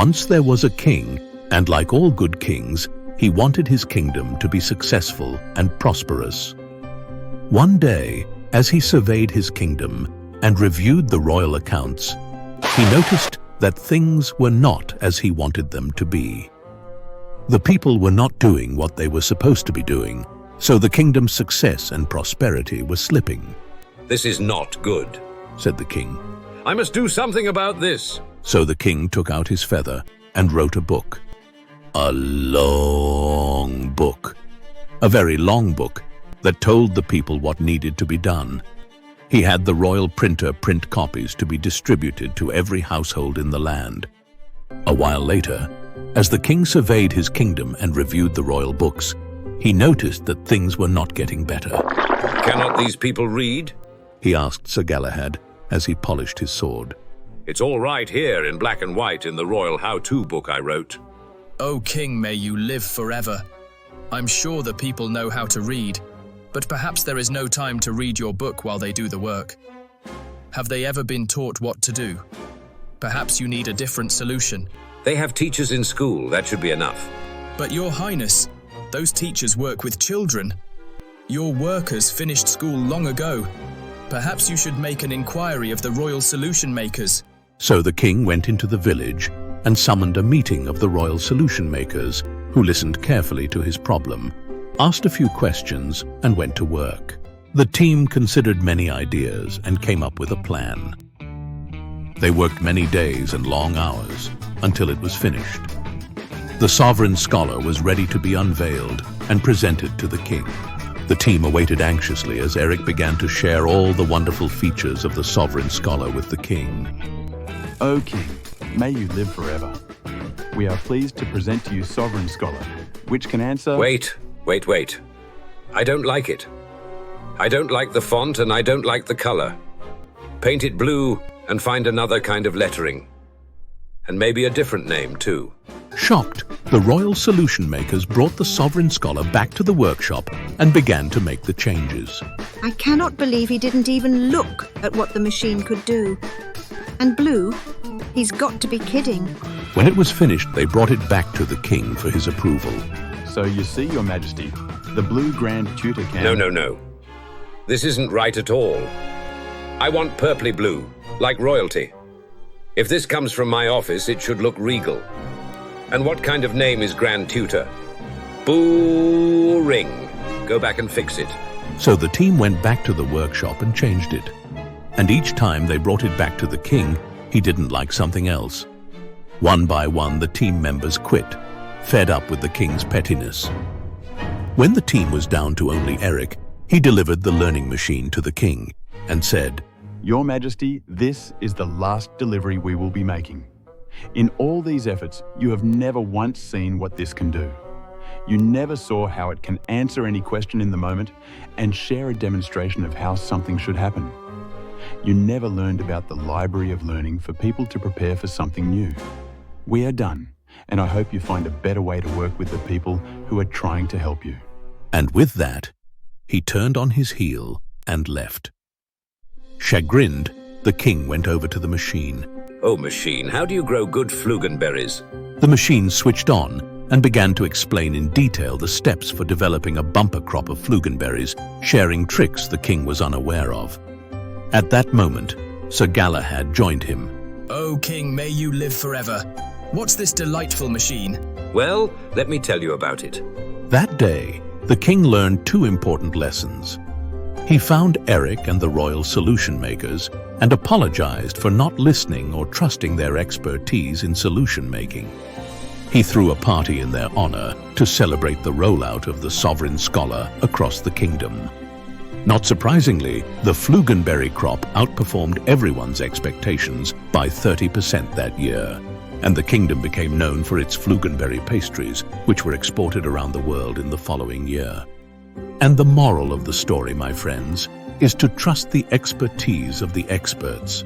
Once there was a king, and like all good kings, he wanted his kingdom to be successful and prosperous. One day, as he surveyed his kingdom and reviewed the royal accounts, he noticed that things were not as he wanted them to be. The people were not doing what they were supposed to be doing, so the kingdom's success and prosperity were slipping. "This is not good," said the king. "I must do something about this." So the king took out his feather and wrote a book. A long book. A very long book that told the people what needed to be done. He had the royal printer print copies to be distributed to every household in the land. A while later, as the king surveyed his kingdom and reviewed the royal books, he noticed that things were not getting better. "Cannot these people read?" he asked Sir Galahad as he polished his sword. "It's all right here in black and white in the royal how-to book I wrote." "O king, may you live forever. I'm sure the people know how to read, but perhaps there is no time to read your book while they do the work. Have they ever been taught what to do? Perhaps you need a different solution." "They have teachers in school, that should be enough." "But Your Highness, those teachers work with children. Your workers finished school long ago. Perhaps you should make an inquiry of the royal solution makers." So the king went into the village and summoned a meeting of the royal solution makers, who listened carefully to his problem, asked a few questions, and went to work. The team considered many ideas and came up with a plan. They worked many days and long hours until it was finished. The sovereign scholar was ready to be unveiled and presented to the king. The team awaited anxiously as Eric began to share all the wonderful features of the sovereign scholar with the king. "O king, may you live forever. We are pleased to present to you Sovereign Scholar, which can answer..." Wait. I don't like it. I don't like the font and I don't like the color. Paint it blue and find another kind of lettering. And maybe a different name too. Shocked, the royal solution makers brought the sovereign scholar back to the workshop and began to make the changes. I cannot believe he didn't even look at what the machine could do. And blue? He's got to be kidding. When it was finished, they brought it back to the king for his approval. "So you see, Your Majesty, the blue Grand Tutor can..." No. This isn't right at all. I want purpley blue, like royalty. If this comes from my office, it should look regal. And what kind of name is Grand Tutor? Boring. Go back and fix it. So the team went back to the workshop and changed it. And each time they brought it back to the king, he didn't like something else. One by one, the team members quit, fed up with the king's pettiness. When the team was down to only Eric, he delivered the learning machine to the king and said, "Your Majesty, this is the last delivery we will be making. In all these efforts, you have never once seen what this can do. You never saw how it can answer any question in the moment and share a demonstration of how something should happen. You never learned about the library of learning for people to prepare for something new. We are done, and I hope you find a better way to work with the people who are trying to help you." And with that, he turned on his heel and left. Chagrined, the king went over to the machine. "Oh, machine, how do you grow good flugenberries?" The machine switched on and began to explain in detail the steps for developing a bumper crop of flugenberries, sharing tricks the king was unaware of. At that moment, Sir Galahad joined him. "O king, may you live forever. What's this delightful machine?" "Well, let me tell you about it." That day, the king learned two important lessons. He found Eric and the royal solution makers and apologized for not listening or trusting their expertise in solution making. He threw a party in their honor to celebrate the rollout of the sovereign scholar across the kingdom. Not surprisingly, the flugenberry crop outperformed everyone's expectations by 30% that year, and the kingdom became known for its flugenberry pastries, which were exported around the world in the following year. And the moral of the story, my friends, is to trust the expertise of the experts.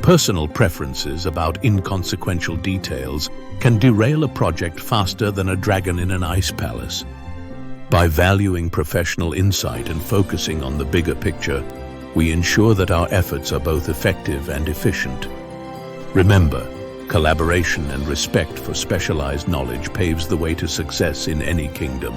Personal preferences about inconsequential details can derail a project faster than a dragon in an ice palace. By valuing professional insight and focusing on the bigger picture, we ensure that our efforts are both effective and efficient. Remember, Collaboration and respect for specialized knowledge paves the way to success in any kingdom.